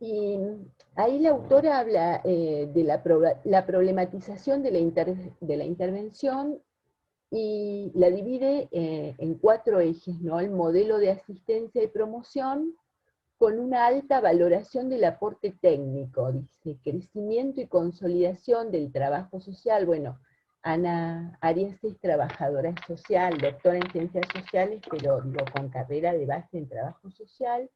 Y ahí la autora habla de la problematización de la intervención y la divide en 4 ejes, ¿no? El modelo de asistencia y promoción, con una alta valoración del aporte técnico, dice, crecimiento y consolidación del trabajo social. Bueno, Ana Arias es trabajadora social, doctora en ciencias sociales, pero digo, con carrera de base en trabajo social,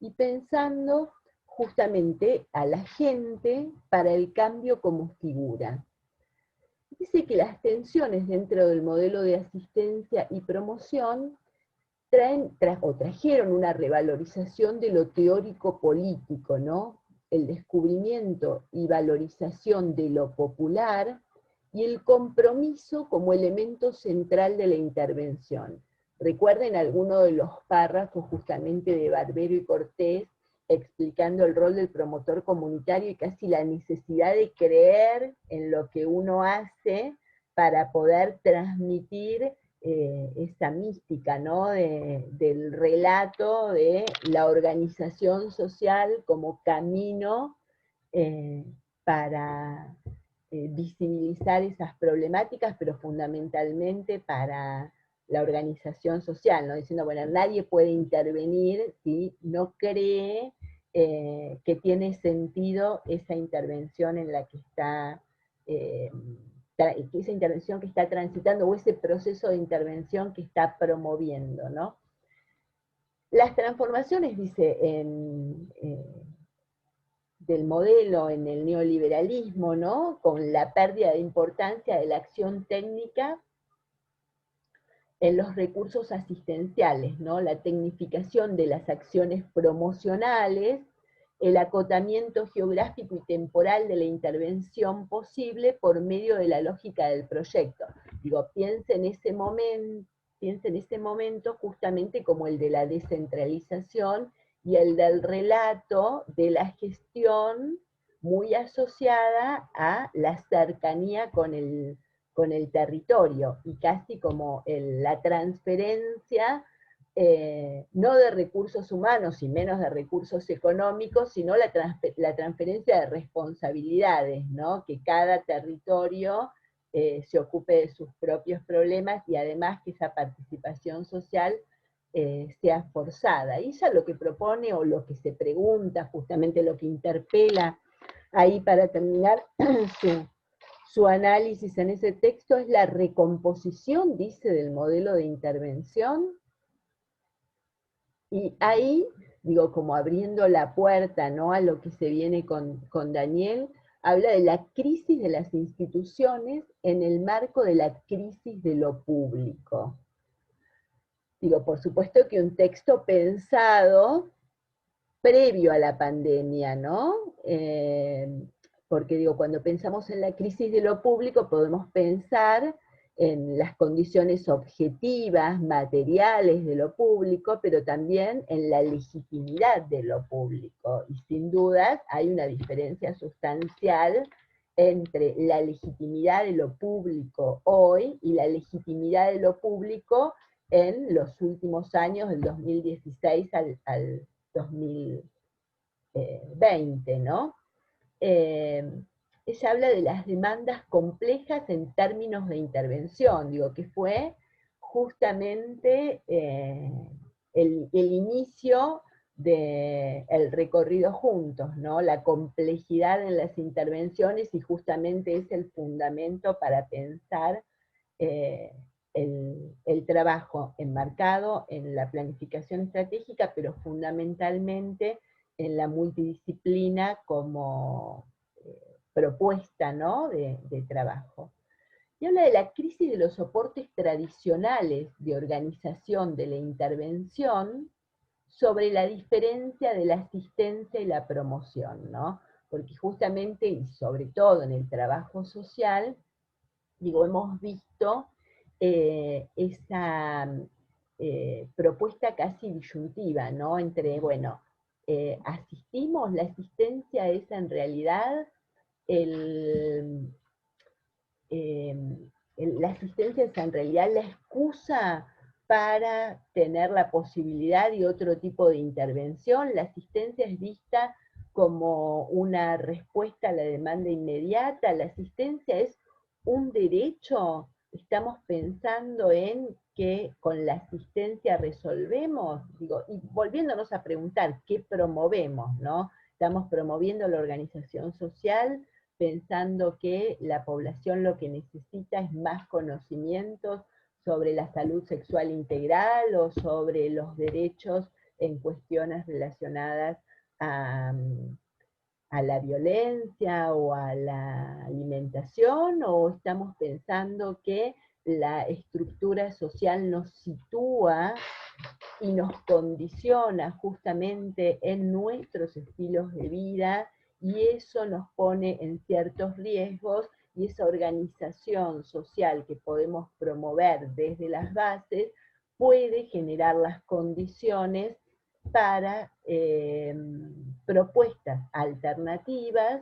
y pensando justamente a la gente para el cambio como figura. Dice que las tensiones dentro del modelo de asistencia y promoción trajeron una revalorización de lo teórico político, ¿no? El descubrimiento y valorización de lo popular y el compromiso como elemento central de la intervención. Recuerden algunos de los párrafos justamente de Barbero y Cortés explicando el rol del promotor comunitario y casi la necesidad de creer en lo que uno hace para poder transmitir esa mística, ¿no? Del relato de la organización social como camino para visibilizar esas problemáticas, pero fundamentalmente para la organización social, ¿no? Diciendo, bueno, nadie puede intervenir si no cree que tiene sentido esa intervención en la que está esa intervención que está transitando o ese proceso de intervención que está promoviendo, ¿no? Las transformaciones, dice, del modelo en el neoliberalismo, ¿no? Con la pérdida de importancia de la acción técnica en los recursos asistenciales, ¿no? La tecnificación de las acciones promocionales, el acotamiento geográfico y temporal de la intervención posible por medio de la lógica del proyecto. Digo, piensa en ese momento justamente como el de la descentralización y el del relato de la gestión muy asociada a la cercanía con el territorio y casi como la transferencia no de recursos humanos y menos de recursos económicos, sino la transferencia de responsabilidades, ¿no? Que cada territorio se ocupe de sus propios problemas y además que esa participación social sea forzada. Y ella lo que propone o lo que se pregunta, justamente lo que interpela ahí para terminar su análisis en ese texto es la recomposición, dice, del modelo de intervención. Y ahí, digo, como abriendo la puerta, ¿no?, a lo que se viene con Daniel, habla de la crisis de las instituciones en el marco de la crisis de lo público. Digo, por supuesto que un texto pensado previo a la pandemia, ¿no? Porque digo, cuando pensamos en la crisis de lo público podemos pensar en las condiciones objetivas, materiales de lo público, pero también en la legitimidad de lo público. Y sin dudas hay una diferencia sustancial entre la legitimidad de lo público hoy y la legitimidad de lo público en los últimos años, del 2016 al 2020, ¿no? Ella habla de las demandas complejas en términos de intervención, digo, que fue justamente el inicio del recorrido juntos, ¿no? La complejidad en las intervenciones y justamente es el fundamento para pensar el trabajo enmarcado en la planificación estratégica, pero fundamentalmente en la multidisciplina como propuesta, ¿no?, de trabajo. Y habla de la crisis de los soportes tradicionales de organización de la intervención sobre la diferencia de la asistencia y la promoción, ¿no? Porque justamente, y sobre todo en el trabajo social, digo, hemos visto esa propuesta casi disyuntiva, ¿no? Entre, bueno, asistimos, la asistencia es en realidad la asistencia es en realidad la excusa para tener la posibilidad de otro tipo de intervención. La asistencia es vista como una respuesta a la demanda inmediata. La asistencia es un derecho. Estamos pensando en que con la asistencia resolvemos, digo, y volviéndonos a preguntar qué promovemos, ¿no? Estamos promoviendo la organización social, pensando que la población lo que necesita es más conocimientos sobre la salud sexual integral o sobre los derechos en cuestiones relacionadas a, a la violencia o a la alimentación, o estamos pensando que la estructura social nos sitúa y nos condiciona justamente en nuestros estilos de vida, y eso nos pone en ciertos riesgos, y esa organización social que podemos promover desde las bases puede generar las condiciones para propuestas alternativas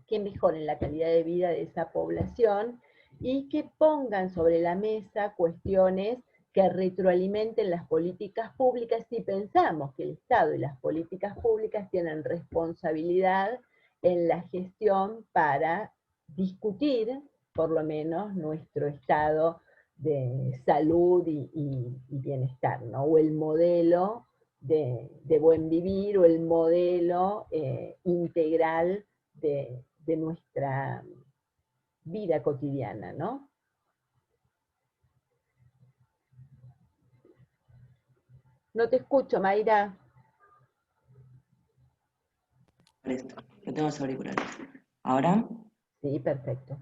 que mejoren la calidad de vida de esa población y que pongan sobre la mesa cuestiones que retroalimenten las políticas públicas, si pensamos que el Estado y las políticas públicas tienen responsabilidad en la gestión para discutir, por lo menos, nuestro estado de salud y bienestar, ¿no? O el modelo de buen vivir, o el modelo integral de nuestra vida cotidiana, ¿no? No te escucho, Mayra. Esto, lo tengo los auriculares. ¿Ahora? Sí, perfecto.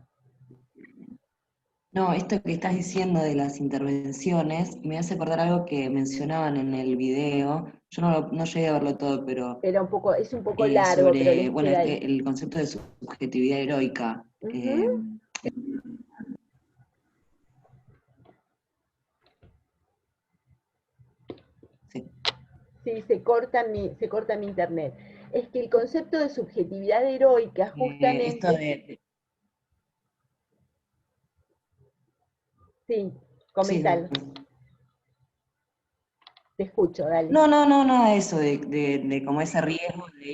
No, esto que estás diciendo de las intervenciones me hace acordar algo que mencionaban en el video. Yo no llegué a verlo todo, pero Era un poco, es un poco largo, pero sobre, les bueno, queda ahí. el concepto de subjetividad heroica. Ujú. Sí. Sí, se corta mi internet. Es que el concepto de subjetividad heroica, Esto justamente, de, sí, sí, comentalo. Te escucho, dale. no, nada de eso, de como ese riesgo de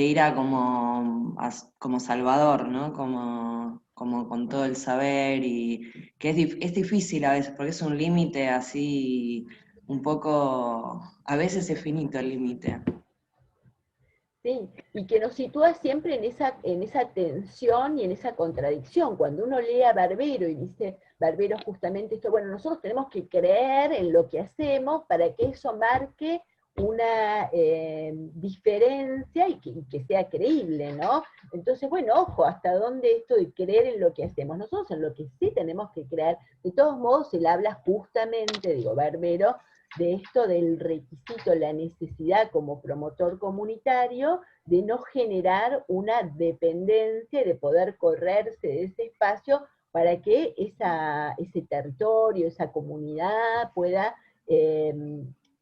ir a como, como Salvador, ¿no? Como con todo el saber, y que es difícil a veces, porque es un límite así, un poco, a veces es finito el límite. Sí, y que nos sitúa siempre en esa tensión y en esa contradicción. Cuando uno lee a Barbero y dice, Barbero justamente esto, bueno, nosotros tenemos que creer en lo que hacemos para que eso marque una diferencia y que sea creíble, ¿no? Entonces, bueno, ojo, hasta dónde esto de creer en lo que hacemos. Nosotros en lo que sí tenemos que creer, de todos modos, él habla justamente, digo, Barbero, de esto del requisito, la necesidad como promotor comunitario de no generar una dependencia, de poder correrse de ese espacio para que ese territorio, esa comunidad pueda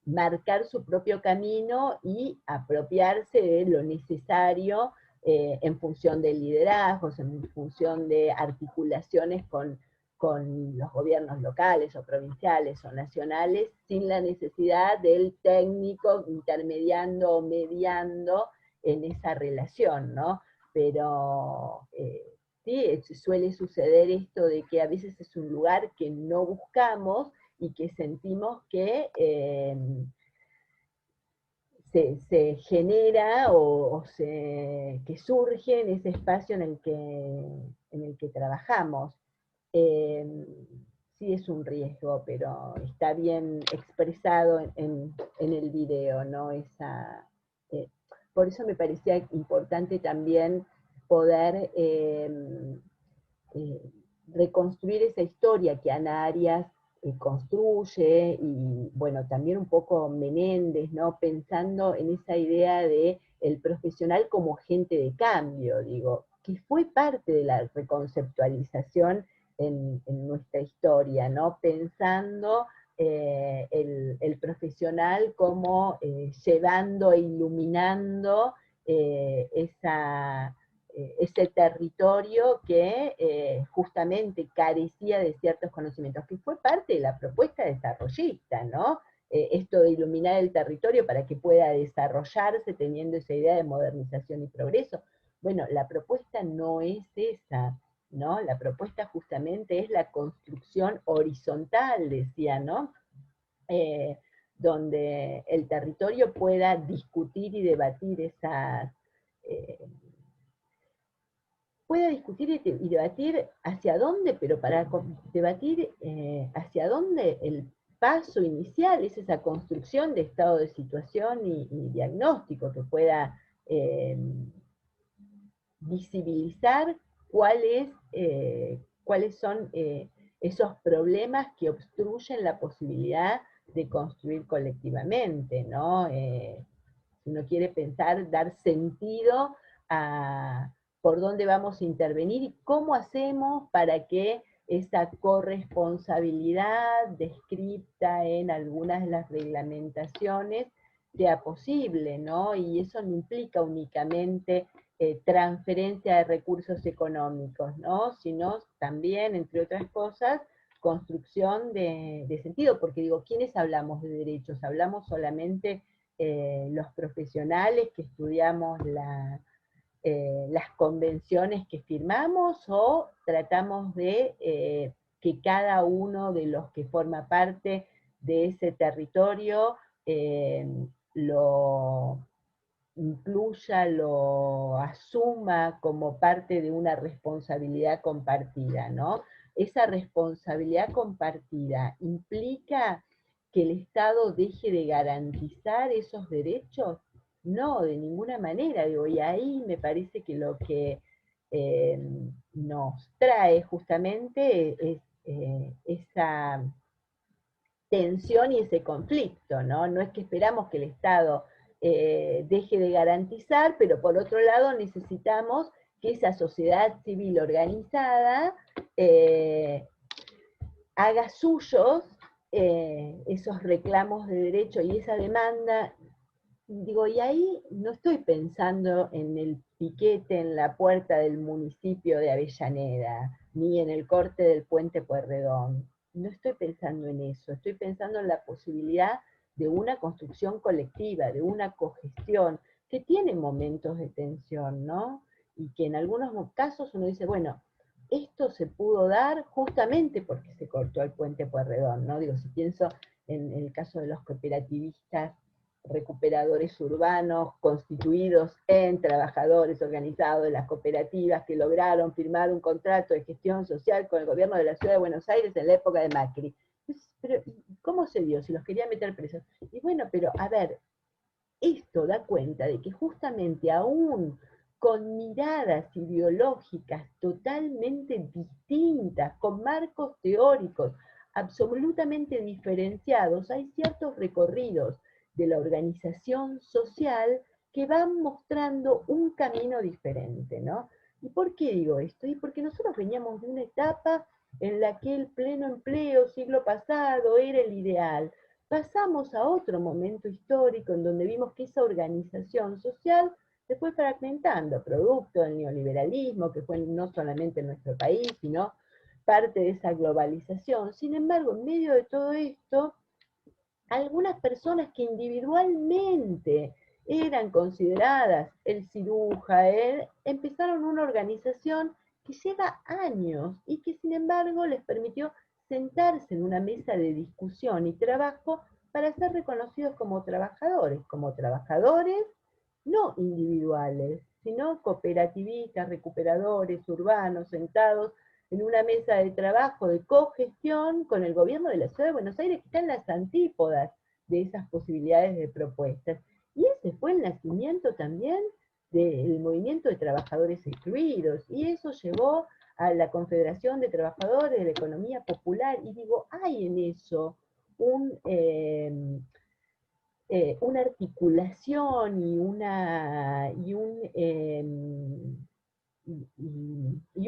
marcar su propio camino y apropiarse de lo necesario en función de liderazgos, en función de articulaciones con los gobiernos locales o provinciales o nacionales, sin la necesidad del técnico intermediando o mediando en esa relación, ¿no? Pero sí, suele suceder esto de que a veces es un lugar que no buscamos y que sentimos que se genera que surge en ese espacio en el que trabajamos. Eh, sí es un riesgo, pero está bien expresado en el video, ¿no? Eh, por eso me parecía importante también poder eh, reconstruir esa historia que Ana Arias construye, y bueno, también un poco Menéndez, ¿no? Pensando en esa idea de el profesional como agente de cambio, digo, que fue parte de la reconceptualización en nuestra historia, ¿no? Pensando el profesional como llevando e iluminando ese territorio que justamente carecía de ciertos conocimientos, que fue parte de la propuesta desarrollista, ¿no? esto de iluminar el territorio para que pueda desarrollarse teniendo esa idea de modernización y progreso. Bueno, la propuesta no es esa, ¿no? La propuesta justamente es la construcción horizontal, decía, ¿no? Donde el territorio pueda discutir y debatir esas, eh, pueda discutir y debatir hacia dónde, pero para debatir hacia dónde el paso inicial es esa construcción de estado de situación y diagnóstico que pueda visibilizar cuáles son esos problemas que obstruyen la posibilidad de construir colectivamente, ¿no? Si uno quiere pensar, dar sentido a por dónde vamos a intervenir y cómo hacemos para que esa corresponsabilidad descrita en algunas de las reglamentaciones sea posible, ¿no? Y eso no implica únicamente transferencia de recursos económicos, ¿no? Sino también, entre otras cosas, construcción de sentido, porque digo, ¿quiénes hablamos de derechos? ¿Hablamos solamente los profesionales que estudiamos las convenciones que firmamos o tratamos de que cada uno de los que forma parte de ese territorio lo incluya, lo asuma como parte de una responsabilidad compartida, ¿no? Esa responsabilidad compartida implica que el Estado deje de garantizar esos derechos. No, de ninguna manera, digo, y ahí me parece que lo que eh, nos trae justamente es esa tensión y ese conflicto, ¿no? No es que esperamos que el Estado deje de garantizar, pero por otro lado necesitamos que esa sociedad civil organizada haga suyos esos reclamos de derecho y esa demanda. Digo, y ahí no estoy pensando en el piquete en la puerta del municipio de Avellaneda, ni en el corte del puente Pueyrredón. No estoy pensando en eso, estoy pensando en la posibilidad de una construcción colectiva, de una cogestión, que tiene momentos de tensión, ¿no? Y que en algunos casos uno dice, bueno, esto se pudo dar justamente porque se cortó el puente Pueyrredón, ¿no? Digo, si pienso en el caso de los cooperativistas recuperadores urbanos constituidos en trabajadores organizados de las cooperativas que lograron firmar un contrato de gestión social con el gobierno de la ciudad de Buenos Aires en la época de Macri. Pero, ¿cómo se dio? Si los querían meter presos. Y bueno, pero a ver, esto da cuenta de que justamente aún con miradas ideológicas totalmente distintas, con marcos teóricos absolutamente diferenciados, hay ciertos recorridos de la organización social que van mostrando un camino diferente, ¿no? ¿Y por qué digo esto? Y porque nosotros veníamos de una etapa en la que el pleno empleo, siglo pasado, era el ideal. Pasamos a otro momento histórico en donde vimos que esa organización social se fue fragmentando, producto del neoliberalismo, que fue no solamente en nuestro país, sino parte de esa globalización. Sin embargo, en medio de todo esto, algunas personas que individualmente eran consideradas el ciruja, empezaron una organización que lleva años y que sin embargo les permitió sentarse en una mesa de discusión y trabajo para ser reconocidos como trabajadores no individuales, sino cooperativistas, recuperadores, urbanos, sentados en una mesa de trabajo de cogestión con el gobierno de la Ciudad de Buenos Aires, que está en las antípodas de esas posibilidades de propuestas. Y ese fue el nacimiento también del movimiento de trabajadores excluidos, y eso llevó a la Confederación de Trabajadores de la Economía Popular, y digo, hay en eso una articulación y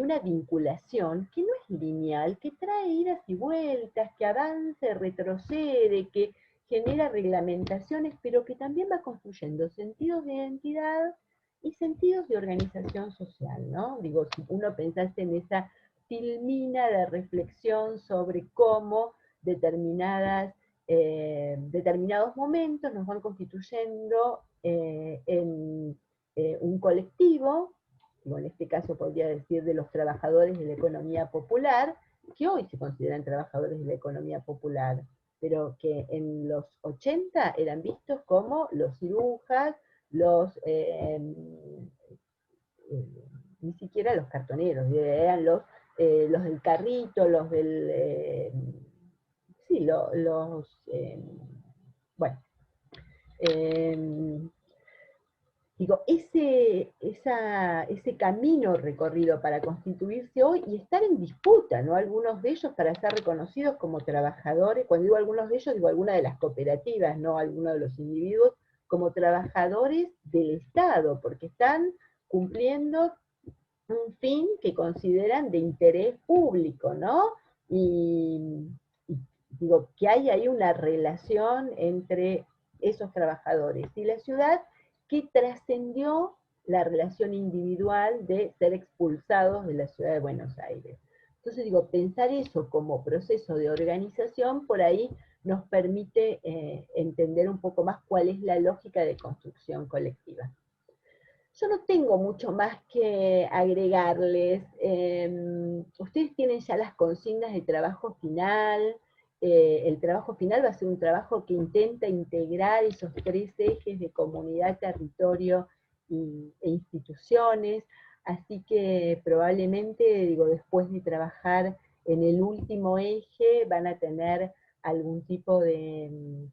una vinculación que no es lineal, que trae idas y vueltas, que avanza, retrocede, que genera reglamentaciones, pero que también va construyendo sentidos de identidad y sentidos de organización social, ¿no? Digo, si uno pensase en esa filmina de reflexión sobre cómo determinadas determinados momentos nos van constituyendo en un colectivo, o en este caso podría decir de los trabajadores de la economía popular, que hoy se consideran trabajadores de la economía popular, pero que en los 80 eran vistos como los cirujas, ni siquiera los cartoneros, eran los del carrito, los del... sí, bueno, digo, ese camino recorrido para constituirse hoy y estar en disputa, ¿no? Algunos de ellos para ser reconocidos como trabajadores, cuando digo algunos de ellos, digo algunas de las cooperativas, no algunos de los individuos, como trabajadores del Estado, porque están cumpliendo un fin que consideran de interés público, ¿no? Y digo, que hay ahí una relación entre esos trabajadores y la ciudad que trascendió la relación individual de ser expulsados de la ciudad de Buenos Aires. Entonces digo, pensar eso como proceso de organización por ahí nos permite entender un poco más cuál es la lógica de construcción colectiva. Yo no tengo mucho más que agregarles. Ustedes tienen ya las consignas de trabajo final. El trabajo final va a ser un trabajo que intenta integrar esos tres ejes de comunidad, territorio e instituciones. Así que probablemente, digo, después de trabajar en el último eje, van a tener algún tipo de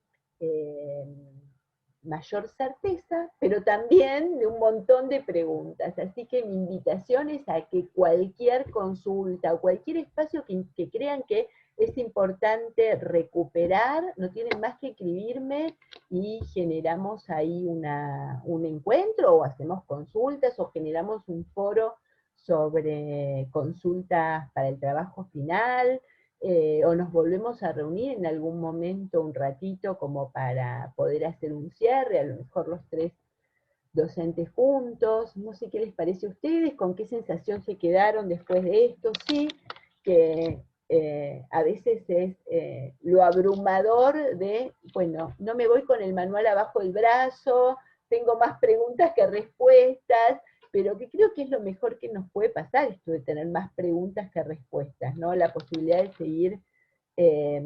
mayor certeza, pero también de un montón de preguntas. Así que mi invitación es a que cualquier consulta o cualquier espacio que crean que es importante recuperar, no tienen más que escribirme y generamos ahí un encuentro o hacemos consultas o generamos un foro sobre consultas para el trabajo final, o nos volvemos a reunir en algún momento un ratito como para poder hacer un cierre, a lo mejor los tres docentes juntos. No sé qué les parece a ustedes, con qué sensación se quedaron después de esto. Sí, que a veces es lo abrumador de, bueno, no me voy con el manual abajo del brazo, tengo más preguntas que respuestas, pero que creo que es lo mejor que nos puede pasar, esto de tener más preguntas que respuestas, ¿no? La posibilidad de seguir eh,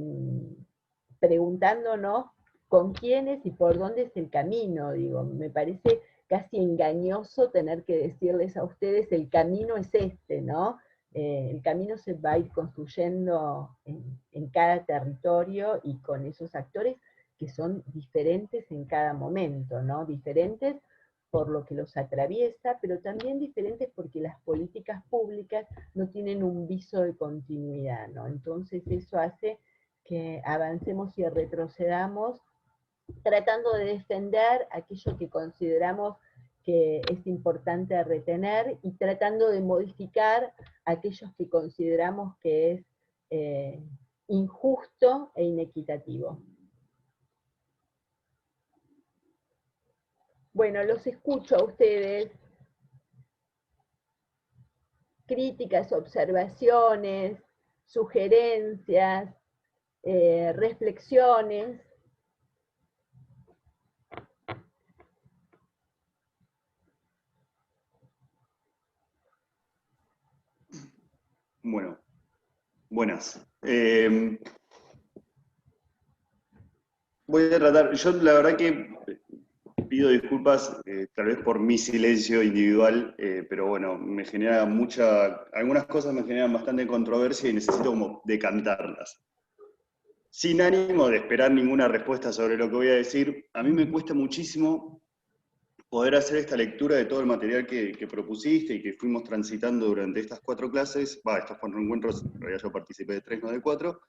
preguntándonos con quiénes y por dónde es el camino, digo, me parece casi engañoso tener que decirles a ustedes el camino es este, ¿no? El camino se va a ir construyendo en cada territorio y con esos actores que son diferentes en cada momento, ¿no? Diferentes por lo que los atraviesa, pero también diferentes porque las políticas públicas no tienen un viso de continuidad, ¿no? Entonces eso hace que avancemos y retrocedamos tratando de defender aquello que consideramos que es importante retener y tratando de modificar aquellos que consideramos que es injusto e inequitativo. Bueno, los escucho a ustedes. Críticas, observaciones, sugerencias, reflexiones. Bueno, buenas. Voy a tratar, yo la verdad que pido disculpas tal vez por mi silencio individual, pero bueno, me genera algunas cosas me generan bastante controversia y necesito como decantarlas. Sin ánimo de esperar ninguna respuesta sobre lo que voy a decir, a mí me cuesta muchísimo poder hacer esta lectura de todo el material que propusiste y que fuimos transitando durante estas 4 clases, estos 4 encuentros, en realidad yo participé de 3, no de 4,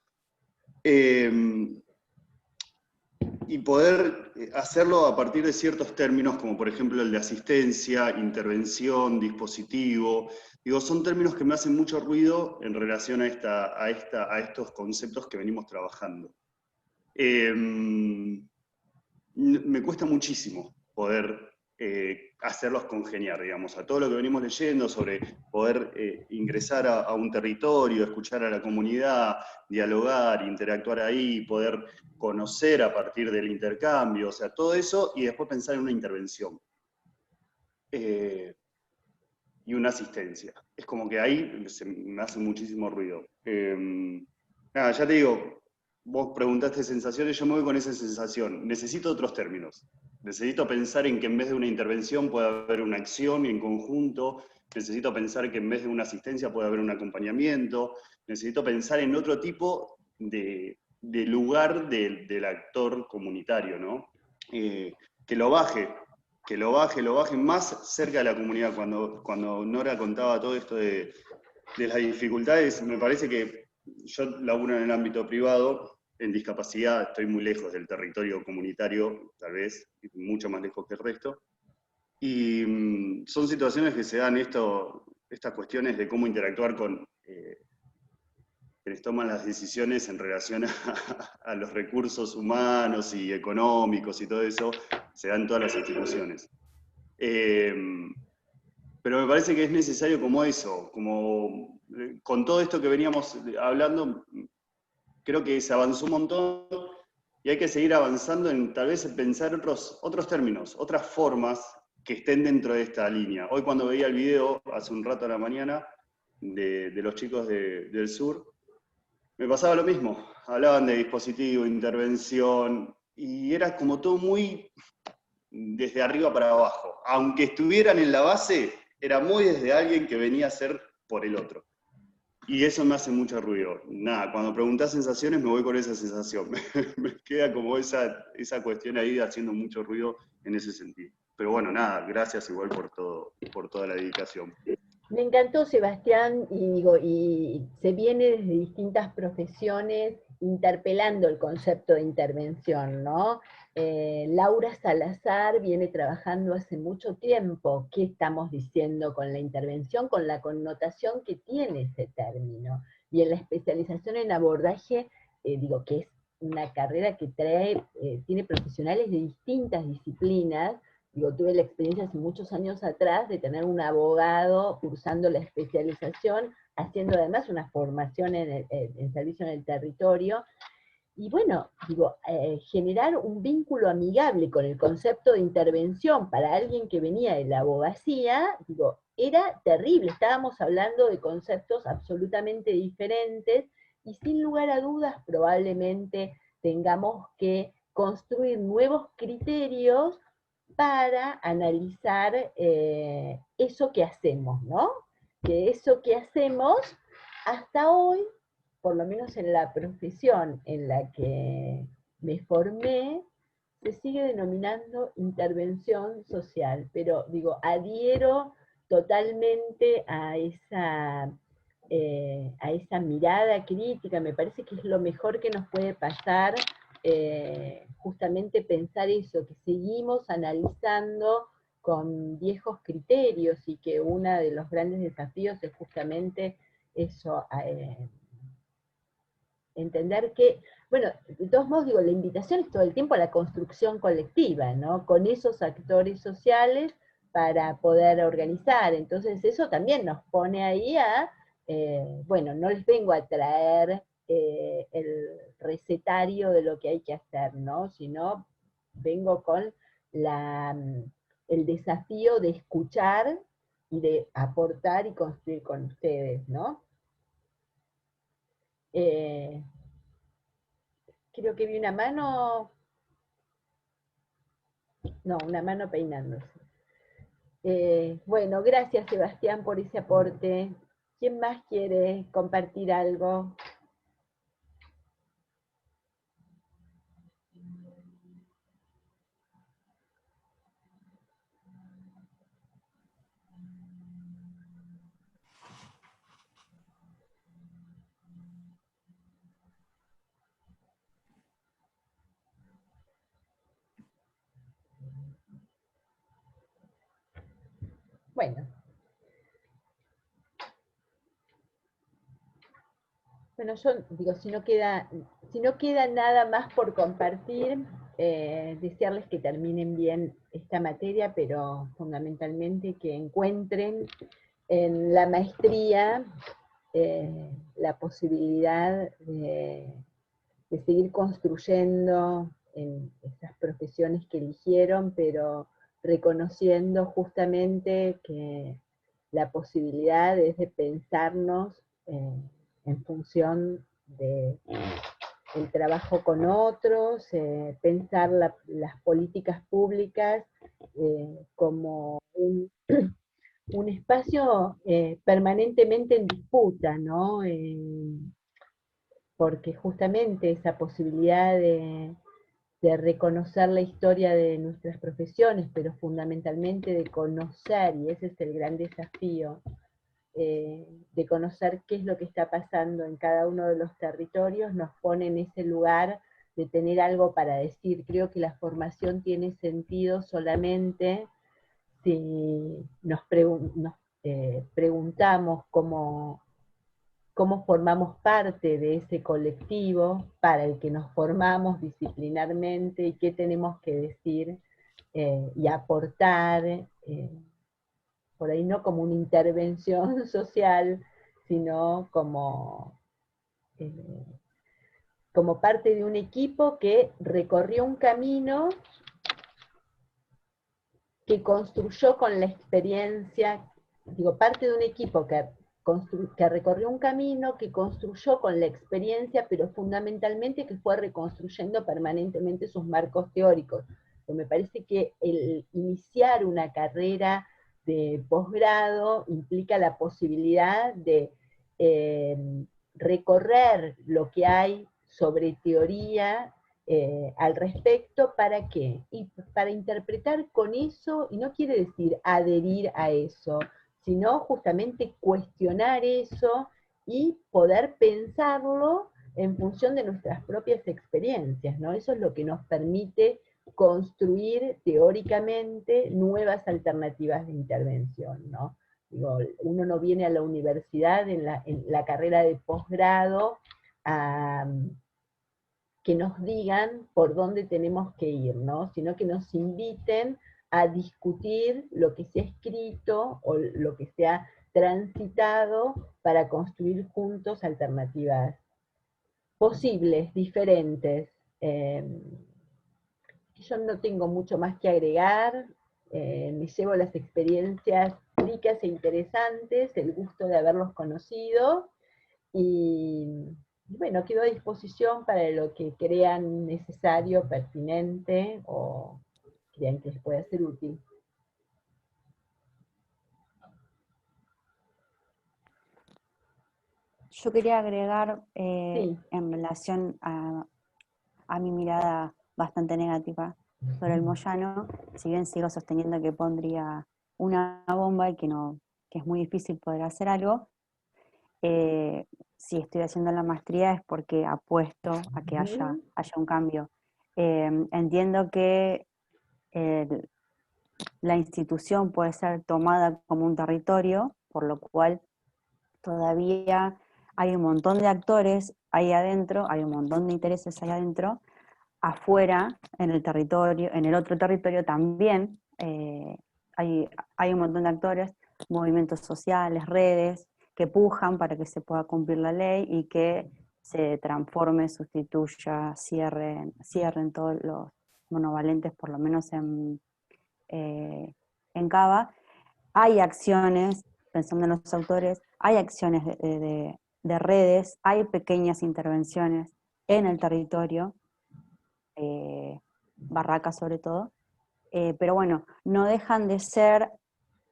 y poder hacerlo a partir de ciertos términos, como por ejemplo el de asistencia, intervención, dispositivo. Digo, son términos que me hacen mucho ruido en relación a estos conceptos que venimos trabajando. Me cuesta muchísimo poder hacerlos congeniar, digamos, a todo lo que venimos leyendo sobre poder ingresar a un territorio, escuchar a la comunidad, dialogar, interactuar ahí, poder conocer a partir del intercambio, o sea, todo eso, y después pensar en una intervención. Y una asistencia. Es como que ahí me hace muchísimo ruido. Nada, ya te digo, vos preguntaste sensaciones, yo me voy con esa sensación. Necesito otros términos. Necesito pensar en que en vez de una intervención puede haber una acción en conjunto. Necesito pensar que en vez de una asistencia puede haber un acompañamiento. Necesito pensar en otro tipo de lugar del actor comunitario, ¿no? Que lo baje más cerca de la comunidad. Cuando Nora contaba todo esto de las dificultades, me parece que yo laburo en el ámbito privado, en discapacidad, estoy muy lejos del territorio comunitario, tal vez, mucho más lejos que el resto, y son situaciones que se dan estas cuestiones de cómo interactuar con quienes toman las decisiones en relación a los recursos humanos y económicos y todo eso, se dan en todas las instituciones. Pero me parece que es necesario como eso, como con todo esto que veníamos hablando, creo que se avanzó un montón y hay que seguir avanzando en tal vez pensar otros términos, otras formas que estén dentro de esta línea. Hoy cuando veía el video, hace un rato a la mañana, de los chicos del sur, me pasaba lo mismo. Hablaban de dispositivo, intervención, y era como todo muy desde arriba para abajo. Aunque estuvieran en la base, era muy desde alguien que venía a ser por el otro. Y eso me hace mucho ruido. Nada, cuando preguntás sensaciones me voy con esa sensación. Me queda como esa cuestión ahí haciendo mucho ruido en ese sentido. Pero bueno, nada, gracias igual por toda la dedicación. Me encantó, Sebastián, y se viene desde distintas profesiones interpelando el concepto de intervención, ¿no? Laura Salazar viene trabajando hace mucho tiempo. ¿Qué estamos diciendo con la intervención? Con la connotación que tiene ese término. Y en la especialización en abordaje, que es una carrera que tiene profesionales de distintas disciplinas. Tuve la experiencia hace muchos años atrás de tener un abogado cursando la especialización, haciendo además una formación en servicio en el territorio. Y bueno, generar un vínculo amigable con el concepto de intervención para alguien que venía de la abogacía, era terrible. Estábamos hablando de conceptos absolutamente diferentes y sin lugar a dudas probablemente tengamos que construir nuevos criterios para analizar eso que hacemos, ¿no? Que eso que hacemos hasta hoy, por lo menos en la profesión en la que me formé, se sigue denominando intervención social, pero adhiero totalmente a esa mirada crítica. Me parece que es lo mejor que nos puede pasar, justamente pensar eso, que seguimos analizando con viejos criterios y que uno de los grandes desafíos es justamente eso, entender que, bueno, de todos modos la invitación es todo el tiempo a la construcción colectiva, ¿no? Con esos actores sociales para poder organizar. Entonces eso también nos pone ahí bueno, no les vengo a traer el recetario de lo que hay que hacer, ¿no? Sino vengo con el desafío de escuchar y de aportar y construir con ustedes, ¿no? Creo que vi una mano, no, una mano peinándose. Bueno, gracias Sebastián por ese aporte. ¿Quién más quiere compartir algo? Bueno. Bueno, yo si no queda nada más por compartir, desearles que terminen bien esta materia, pero fundamentalmente que encuentren en la maestría la posibilidad de seguir construyendo en esas profesiones que eligieron, pero reconociendo justamente que la posibilidad es de pensarnos en función de el trabajo con otros, pensar las políticas públicas como un espacio permanentemente en disputa, ¿no? Porque justamente esa posibilidad de reconocer la historia de nuestras profesiones, pero fundamentalmente de conocer, y ese es el gran desafío, de conocer qué es lo que está pasando en cada uno de los territorios, nos pone en ese lugar de tener algo para decir. Creo que la formación tiene sentido solamente si nos preguntamos cómo formamos parte de ese colectivo para el que nos formamos disciplinarmente y qué tenemos que decir y aportar, por ahí no como una intervención social, sino eh, como parte de un equipo que recorrió un camino que construyó con la experiencia, digo, parte de un equipo que recorrió un camino, que construyó con la experiencia, pero fundamentalmente que fue reconstruyendo permanentemente sus marcos teóricos. Pero me parece que el iniciar una carrera de posgrado implica la posibilidad de recorrer lo que hay sobre teoría al respecto. ¿Para qué? Y para interpretar con eso, y no quiere decir adherir a eso, sino justamente cuestionar eso y poder pensarlo en función de nuestras propias experiencias, ¿no? Eso es lo que nos permite construir teóricamente nuevas alternativas de intervención, ¿no? Digo, uno no viene a la universidad en la carrera de posgrado a que nos digan por dónde tenemos que ir, ¿no? Sino que nos inviten a discutir lo que se ha escrito o lo que se ha transitado para construir juntos alternativas posibles, diferentes. Yo no tengo mucho más que agregar, me llevo las experiencias ricas e interesantes, el gusto de haberlos conocido, y bueno, quedo a disposición para lo que crean necesario, pertinente o crean que les pueda ser útil. Yo quería agregar Sí. en relación a mi mirada bastante negativa sobre el Moyano, si bien sigo sosteniendo que pondría una bomba y que es muy difícil poder hacer algo, si estoy haciendo la maestría es porque apuesto a que haya un cambio. Entiendo que la institución puede ser tomada como un territorio, por lo cual todavía hay un montón de actores ahí adentro, hay un montón de intereses ahí adentro. Afuera, en el territorio, en el otro territorio también hay un montón de actores, movimientos sociales, redes, que pujan para que se pueda cumplir la ley y que se transforme, sustituya, cierren todos los monovalentes, por lo menos en Cava. Hay acciones, pensando en los autores, hay acciones de redes, hay pequeñas intervenciones en el territorio, barracas sobre todo, pero bueno, no dejan de ser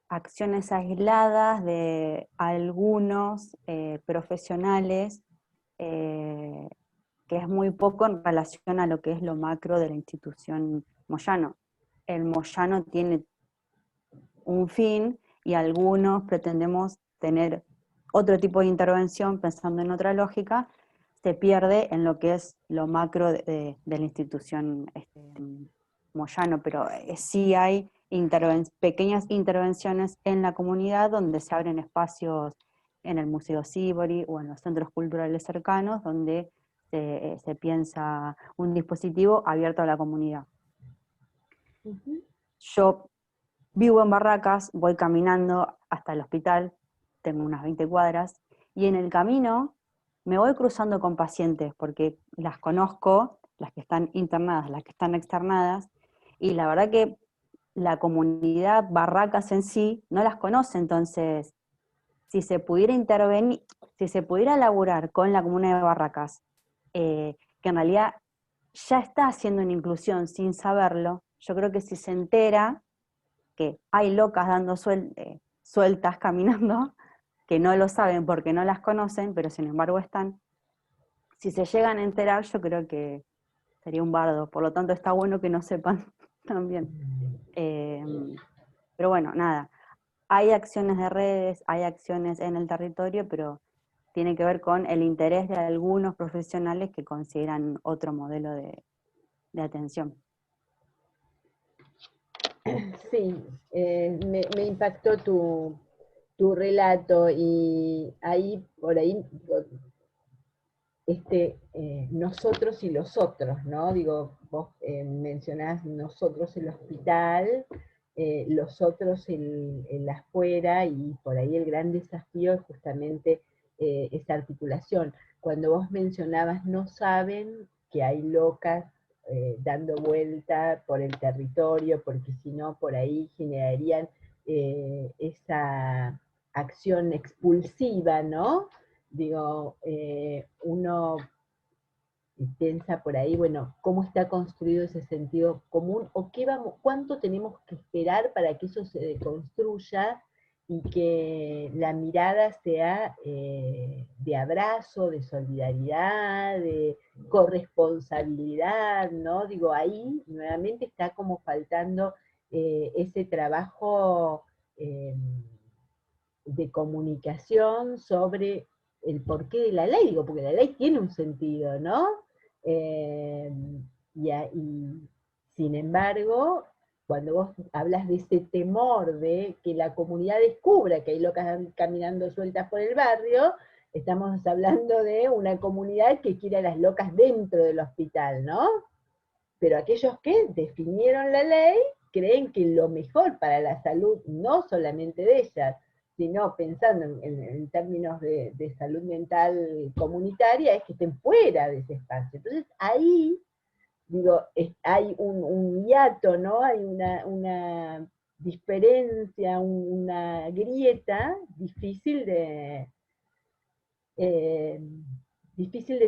acciones aisladas de algunos profesionales, que es muy poco en relación a lo que es lo macro de la institución Moyano. El Moyano tiene un fin y algunos pretendemos tener otro tipo de intervención pensando en otra lógica, se pierde en lo que es lo macro de la institución Moyano, pero sí hay pequeñas intervenciones en la comunidad donde se abren espacios en el Museo Sívori o en los centros culturales cercanos, donde se piensa un dispositivo abierto a la comunidad. Yo vivo en Barracas, voy caminando hasta el hospital, tengo unas 20 cuadras, y en el camino me voy cruzando con pacientes, porque las conozco, las que están internadas, las que están externadas, y la verdad que la comunidad Barracas en sí no las conoce, entonces, si se pudiera intervenir, si se pudiera laburar con la comunidad de Barracas, que en realidad ya está haciendo una inclusión sin saberlo, yo creo que si se entera que hay locas dando sueltas caminando, que no lo saben porque no las conocen, pero sin embargo están, si se llegan a enterar, yo creo que sería un bardo, por lo tanto está bueno que no sepan también. Pero bueno, nada, hay acciones de redes, hay acciones en el territorio, pero tiene que ver con el interés de algunos profesionales que consideran otro modelo de atención. Sí, me impactó tu relato, y ahí, por ahí, nosotros y los otros, ¿no? Digo, vos mencionás nosotros el hospital, los otros el afuera, y por ahí el gran desafío es justamente esa articulación. Cuando vos mencionabas, no saben que hay locas dando vuelta por el territorio, porque si no, por ahí generarían esa acción expulsiva, ¿no? Digo, uno piensa por ahí, bueno, cómo está construido ese sentido común, o cuánto tenemos que esperar para que eso se deconstruya y que la mirada sea de abrazo, de solidaridad, de corresponsabilidad, ¿no? Digo, ahí nuevamente está como faltando ese trabajo de comunicación sobre el porqué de la ley, digo, porque la ley tiene un sentido, ¿no? Y sin embargo, cuando vos hablas de ese temor de que la comunidad descubra que hay locas caminando sueltas por el barrio, estamos hablando de una comunidad que quiere a las locas dentro del hospital, ¿no? Pero aquellos que definieron la ley creen que lo mejor para la salud, no solamente de ellas, sino pensando en términos de salud mental comunitaria, es que estén fuera de ese espacio. Entonces ahí, digo, hay un hiato, ¿no? Hay una diferencia, una grieta difícil de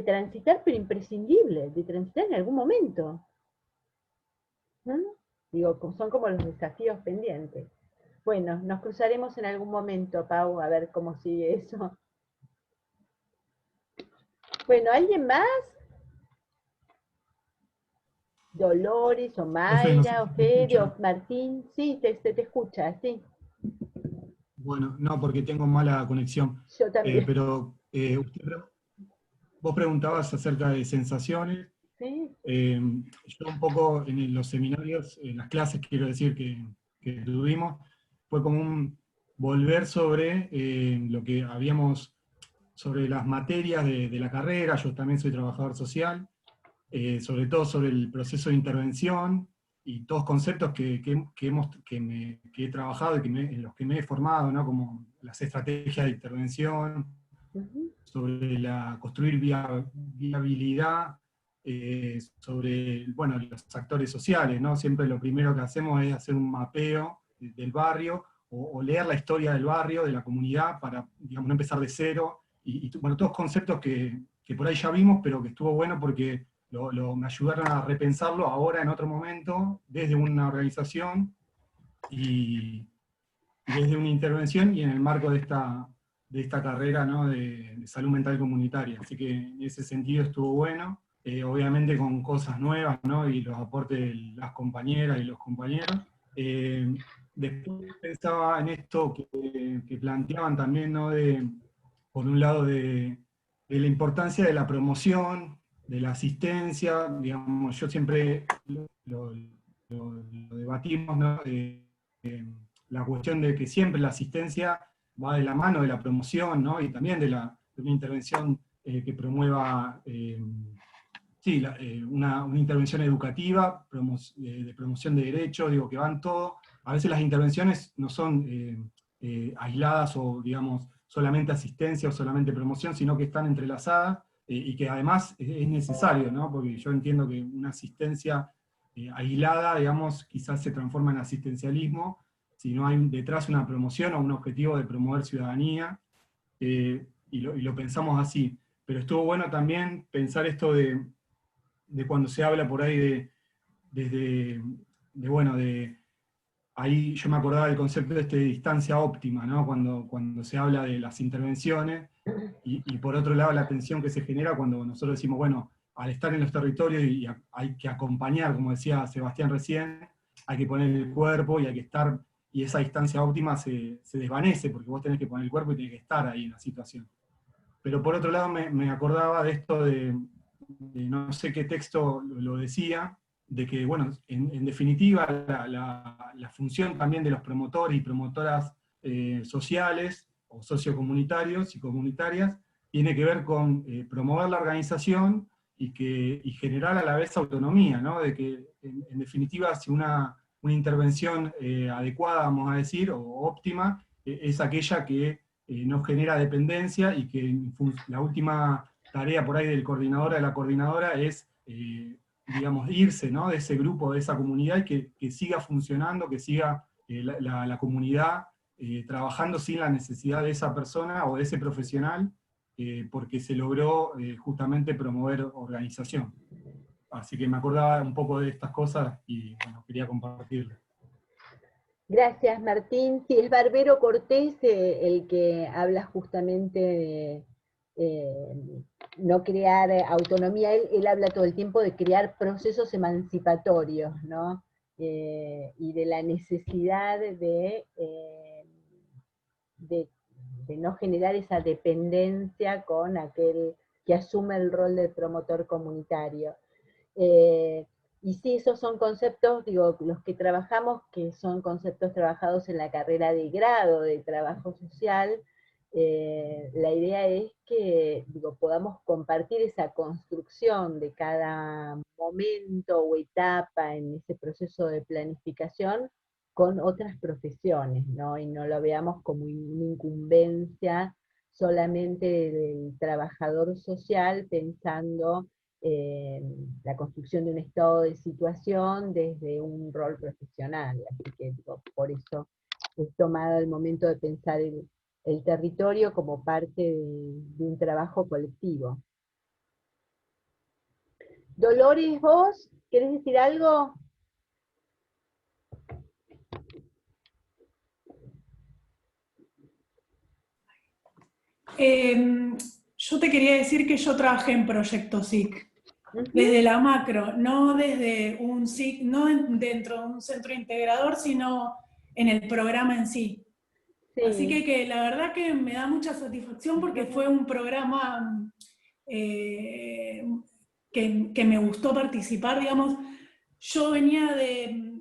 transitar, pero imprescindible de transitar en algún momento. ¿Mm? Digo, son como los desafíos pendientes. Bueno, nos cruzaremos en algún momento, Pau, a ver cómo sigue eso. Bueno, ¿alguien más? Dolores, o Mayra, o Fede, o Martín. Sí, te escucha, sí. Bueno, no, porque tengo mala conexión. Yo también. Pero vos preguntabas acerca de sensaciones. ¿Sí? Yo un poco en los seminarios, en las clases, quiero decir, que tuvimos, fue como un volver sobre lo que habíamos, sobre las materias de la carrera. Yo también soy trabajador social, sobre todo sobre el proceso de intervención y todos conceptos que he trabajado y en los que me he formado, ¿no? Como las estrategias de intervención, sobre construir viabilidad, sobre, bueno, los actores sociales, ¿no? Siempre lo primero que hacemos es hacer un mapeo del barrio, o leer la historia del barrio, de la comunidad, para, digamos, no empezar de cero, bueno, todos conceptos que por ahí ya vimos, pero que estuvo bueno porque me ayudaron a repensarlo ahora en otro momento, desde una organización, y desde una intervención, y en el marco de esta carrera, ¿no? de salud mental comunitaria. Así que en ese sentido estuvo bueno, obviamente con cosas nuevas, ¿no? Y los aportes de las compañeras y los compañeros. Después pensaba en esto que planteaban también, ¿no? Por un lado, de la importancia de la promoción, de la asistencia. Digamos, yo siempre lo debatimos, ¿no? La cuestión de que siempre la asistencia va de la mano de la promoción, ¿no? Y también de una intervención que promueva una intervención educativa, de promoción de derechos, digo, que van todo. A veces las intervenciones no son aisladas o, digamos, solamente asistencia o solamente promoción, sino que están entrelazadas, y que además es necesario, ¿no? Porque yo entiendo que una asistencia aislada, digamos, quizás se transforma en asistencialismo, si no hay detrás una promoción o un objetivo de promover ciudadanía, y lo pensamos así. Pero estuvo bueno también pensar esto de cuando se habla por ahí ahí yo me acordaba del concepto de distancia óptima, ¿no? Cuando se habla de las intervenciones, y por otro lado la tensión que se genera cuando nosotros decimos, bueno, al estar en los territorios y hay que acompañar, como decía Sebastián recién, hay que poner el cuerpo y hay que estar, y esa distancia óptima se desvanece, porque vos tenés que poner el cuerpo y tenés que estar ahí en la situación. Pero por otro lado me acordaba de esto de no sé qué texto lo decía, de que, bueno, en definitiva, la función también de los promotores y promotoras sociales, o sociocomunitarios y comunitarias, tiene que ver con promover la organización y generar a la vez autonomía, ¿no? De que, en definitiva, si una intervención adecuada, vamos a decir, o óptima, es aquella que no genera dependencia, y que la última tarea por ahí del coordinador o de la coordinadora es, digamos, irse, ¿no? De ese grupo, de esa comunidad, y que siga funcionando, que siga la comunidad trabajando sin la necesidad de esa persona o de ese profesional, porque se logró justamente promover organización. Así que me acordaba un poco de estas cosas y, bueno, quería compartirlo. Gracias, Martín. Sí, es Barbero Cortés el que habla justamente de no crear autonomía. Él habla todo el tiempo de crear procesos emancipatorios, ¿no? Y de la necesidad de no generar esa dependencia con aquel que asume el rol del promotor comunitario. Y sí, esos son conceptos, digo, los que trabajamos, que son conceptos trabajados en la carrera de grado de trabajo social. La idea es que, digo, podamos compartir esa construcción de cada momento o etapa en ese proceso de planificación con otras profesiones, ¿no? Y no lo veamos como una incumbencia solamente del trabajador social pensando la construcción de un estado de situación desde un rol profesional. Así que, digo, por eso he tomado el momento de pensar el territorio como parte de un trabajo colectivo. Dolores, ¿vos querés decir algo? Yo te quería decir que yo trabajé en Proyecto SIC, desde la macro, no desde un SIC, no dentro de un centro integrador, sino en el programa en sí. Sí. Así que la verdad que me da mucha satisfacción porque fue un programa que me gustó participar, digamos. Yo venía de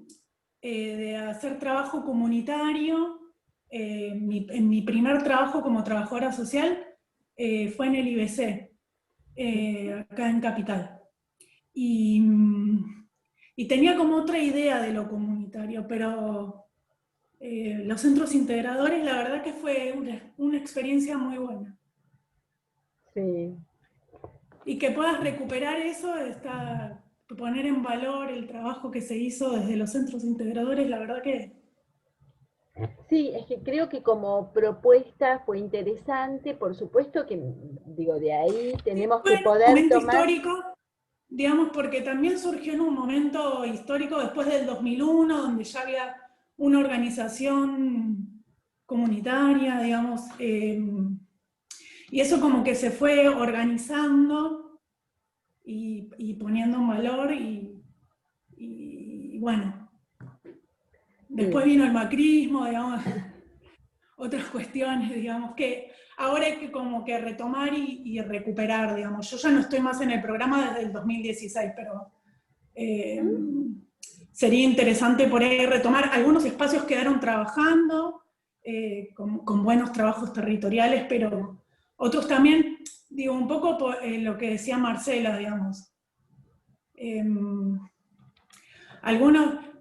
hacer trabajo comunitario. En mi primer trabajo como trabajadora social fue en el IBC, acá en Capital. Y tenía como otra idea de lo comunitario, pero los centros integradores, la verdad que fue una experiencia muy buena. Sí. Y que puedas recuperar eso, poner en valor el trabajo que se hizo desde los centros integradores, la verdad que... Sí, es que creo que como propuesta fue interesante, por supuesto que, digo, de ahí tenemos que poder un momento tomar... histórico, digamos, porque también surgió en un momento histórico después del 2001, donde ya había una organización comunitaria, digamos, y eso como que se fue organizando y poniendo en valor, y bueno, después vino el macrismo, digamos, otras cuestiones, digamos, que ahora hay que como que retomar y recuperar, digamos. Yo ya no estoy más en el programa desde el 2016, pero sería interesante por ahí retomar. Algunos espacios quedaron trabajando, con buenos trabajos territoriales, pero otros también, digo, un poco por, lo que decía Marcela, digamos.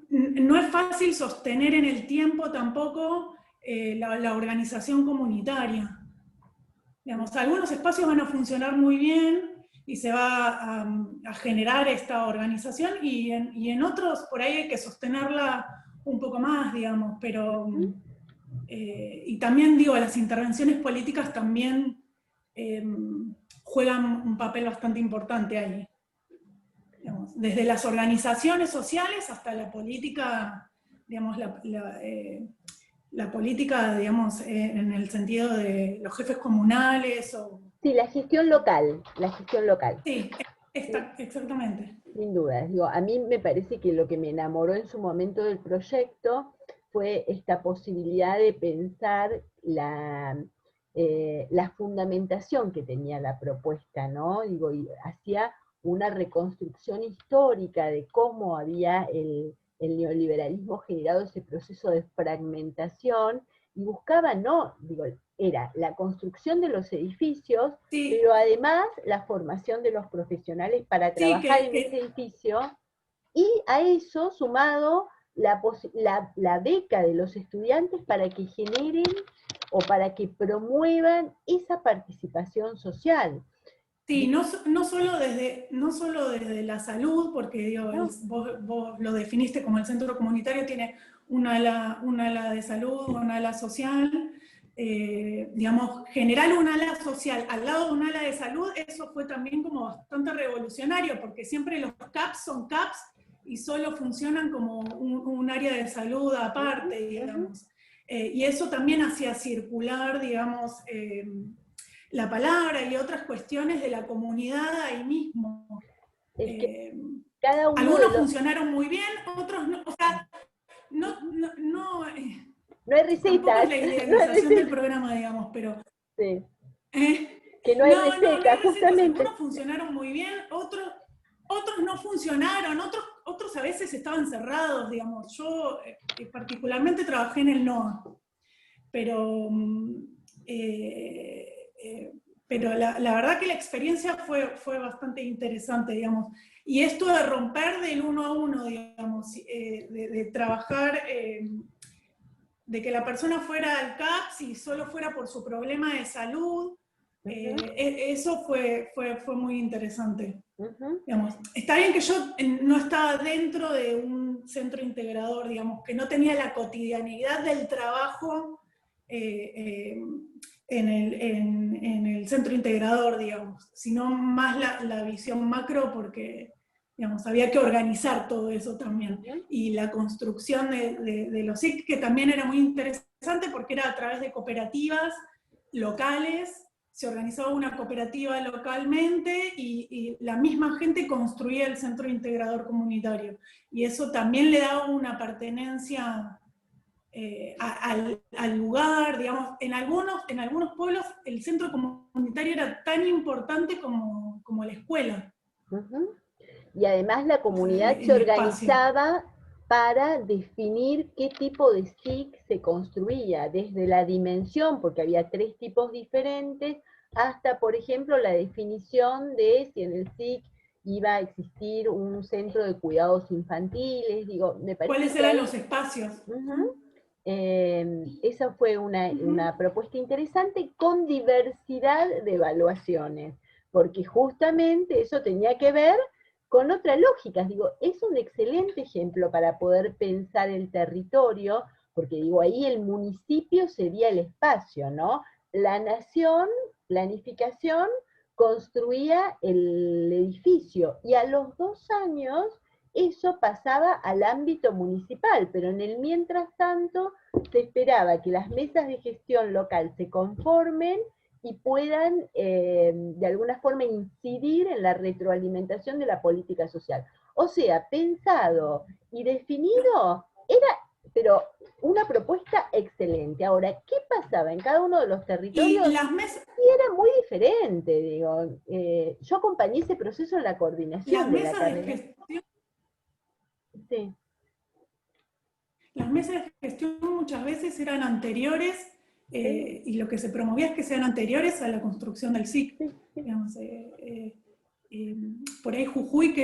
No es fácil sostener en el tiempo tampoco la organización comunitaria. Digamos, algunos espacios van a funcionar muy bien y se va a generar esta organización, y en otros por ahí hay que sostenerla un poco más, digamos, pero... y también, digo, las intervenciones políticas también juegan un papel bastante importante ahí. Digamos, desde las organizaciones sociales hasta la política, digamos, la política, digamos, en el sentido de los jefes comunales o... Sí, la gestión local, la gestión local. Sí, exactamente. Sin duda, digo, a mí me parece que lo que me enamoró en su momento del proyecto fue esta posibilidad de pensar la fundamentación que tenía la propuesta, ¿no? Digo, y hacía una reconstrucción histórica de cómo había el neoliberalismo generado ese proceso de fragmentación, y buscaba, no, digo, era la construcción de los edificios, sí, pero además la formación de los profesionales para trabajar en ese edificio, y a eso sumado la beca de los estudiantes para que generen o para que promuevan esa participación social. Sí, no solo desde la salud, porque digo, vos lo definiste como el centro comunitario, tiene un ala de salud, un ala social, digamos, generar un ala social al lado de un ala de salud, eso fue también como bastante revolucionario, porque siempre los CAPS son CAPS y solo funcionan como un área de salud aparte, digamos. Y eso también hacía circular, digamos, la palabra y otras cuestiones de la comunidad ahí mismo. Cada uno algunos funcionaron muy bien, otros no. O sea, no hay recetas. Tampoco es la idealización del programa, digamos, pero... Sí. Que no hay recetas, justamente. Algunos funcionaron muy bien, otros no funcionaron, otros a veces estaban cerrados, digamos. Yo particularmente trabajé en el NOA, pero la verdad que la experiencia fue bastante interesante, digamos. Y esto de romper del 1 a 1, digamos, de trabajar, de que la persona fuera al CAPS y solo fuera por su problema de salud, eso fue muy interesante. Digamos, está bien que yo no estaba dentro de un centro integrador, digamos, que no tenía la cotidianidad del trabajo en el centro integrador, digamos, sino más la visión macro, porque, digamos, había que organizar todo eso también. Y la construcción de los SIC, que también era muy interesante porque era a través de cooperativas locales, se organizaba una cooperativa localmente y la misma gente construía el centro integrador comunitario. Y eso también le daba una pertenencia al lugar, digamos. En algunos pueblos el centro comunitario era tan importante como la escuela. Y además la comunidad se organizaba para definir qué tipo de SIC se construía, desde la dimensión, porque había 3 tipos diferentes, hasta, por ejemplo, la definición de si en el SIC iba a existir un centro de cuidados infantiles, digo, me parece. ¿Cuáles eran los espacios? Esa fue una propuesta interesante con diversidad de evaluaciones, porque justamente eso tenía que ver con otras lógicas. Digo, es un excelente ejemplo para poder pensar el territorio, porque digo, ahí el municipio sería el espacio, ¿no? La nación, planificación, construía el edificio, y a los 2 años eso pasaba al ámbito municipal, pero en el mientras tanto se esperaba que las mesas de gestión local se conformen y puedan de alguna forma incidir en la retroalimentación de la política social. O sea, pensado y definido, era, pero una propuesta excelente. Ahora, ¿qué pasaba en cada uno de los territorios? Y las mesas... Y era muy diferente, digo. Yo acompañé ese proceso en la coordinación de la carrera. Sí. Las mesas de gestión muchas veces eran anteriores, y lo que se promovía es que sean anteriores a la construcción del SIC. digamos, por ahí Jujuy,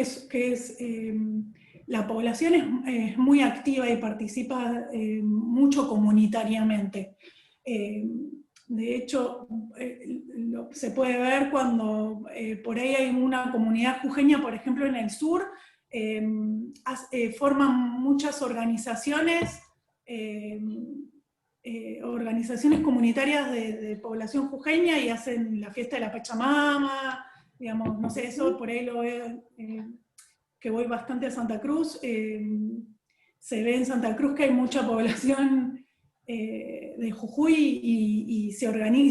la población es muy activa y participa mucho comunitariamente. De hecho, se puede ver cuando por ahí hay una comunidad jujeña, por ejemplo, en el sur, forman muchas organizaciones, organizaciones comunitarias de población jujeña y hacen la fiesta de la Pachamama, digamos, no sé, eso por ahí lo veo, que voy bastante a Santa Cruz, se ve en Santa Cruz que hay mucha población de Jujuy y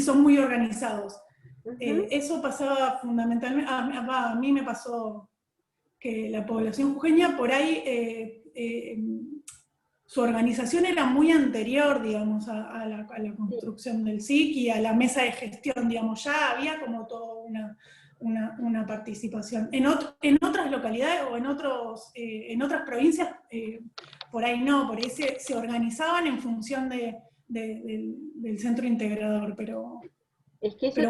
son muy organizados. Eso pasaba fundamentalmente, a mí me pasó que la población jujeña por ahí, su organización era muy anterior, digamos, a la construcción del SIC y a la mesa de gestión, digamos, ya había como toda una participación. En otras localidades o en otras provincias, por ahí no, por ahí se organizaban en función del centro integrador, pero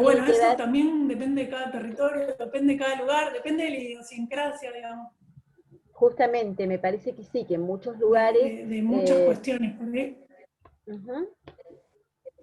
bueno, eso también depende de cada territorio, depende de cada lugar, depende de la idiosincrasia, digamos. Justamente, me parece que sí, que en muchos lugares... De muchas cuestiones.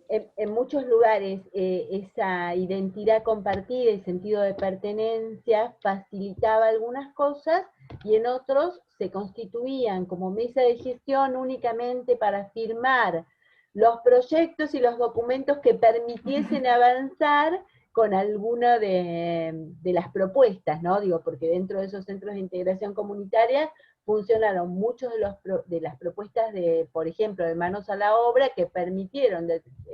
En muchos lugares esa identidad compartida y sentido de pertenencia facilitaba algunas cosas, y en otros se constituían como mesa de gestión únicamente para firmar los proyectos y los documentos que permitiesen avanzar con alguna de las propuestas, ¿no? Digo, porque dentro de esos centros de integración comunitaria funcionaron muchos de las propuestas de, por ejemplo, de Manos a la Obra, que permitieron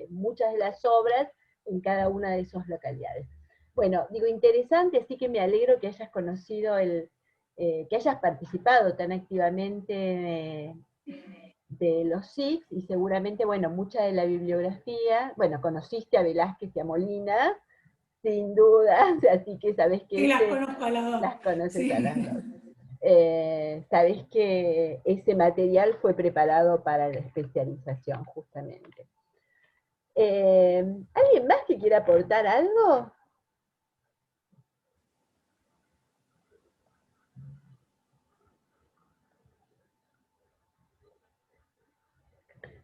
muchas de las obras en cada una de esas localidades. Bueno, digo, interesante, así que me alegro que hayas conocido que hayas participado tan activamente de los SICs, y seguramente, bueno, mucha de la bibliografía, bueno, conociste a Velázquez y a Molina, sin duda, así que sabes que... Sí, las conozco a las dos. Las conoces sí. a las dos. Sabés que ese material fue preparado para la especialización, justamente. ¿Alguien más que quiera aportar algo?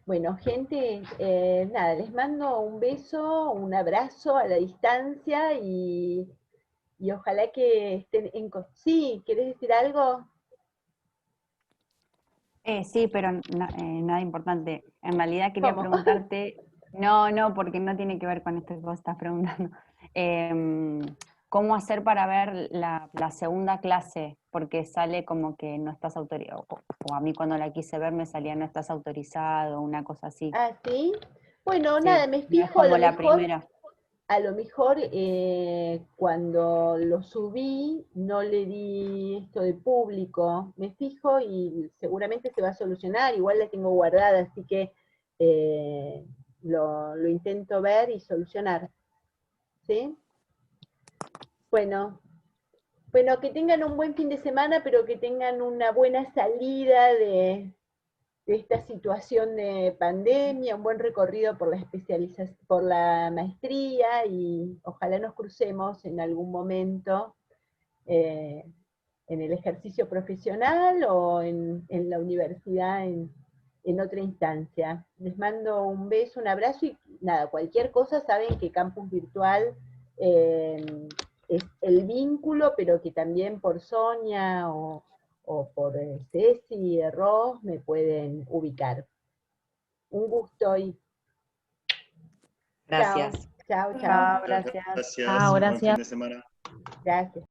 Bueno, gente, nada, les mando un beso, un abrazo a la distancia y ojalá que estén en... Sí, ¿querés decir algo? Sí, pero nada importante. En realidad quería preguntarte, no, porque no tiene que ver con esto que vos estás preguntando. ¿Cómo hacer para ver la segunda clase? Porque sale como que no estás autorizado, o a mí cuando la quise ver me salía no estás autorizado, una cosa así. Ah, ¿sí? Bueno, Sí, nada, me no es fijo como la primera. A lo mejor cuando lo subí no le di esto de público, me fijo y seguramente se va a solucionar, igual la tengo guardada, así que lo intento ver y solucionar. ¿Sí? Bueno, que tengan un buen fin de semana, pero que tengan una buena salida de esta situación de pandemia, un buen recorrido por la especialización, por la maestría, y ojalá nos crucemos en algún momento en el ejercicio profesional o en la universidad en otra instancia. Les mando un beso, un abrazo y nada, cualquier cosa saben que Campus Virtual es el vínculo, pero que también por Sonia o por Ceci, Ross, me pueden ubicar. Un gusto y Gracias. Chao. Chao, gracias. Gracias. Chao, Buen gracias. fin de semana. Gracias.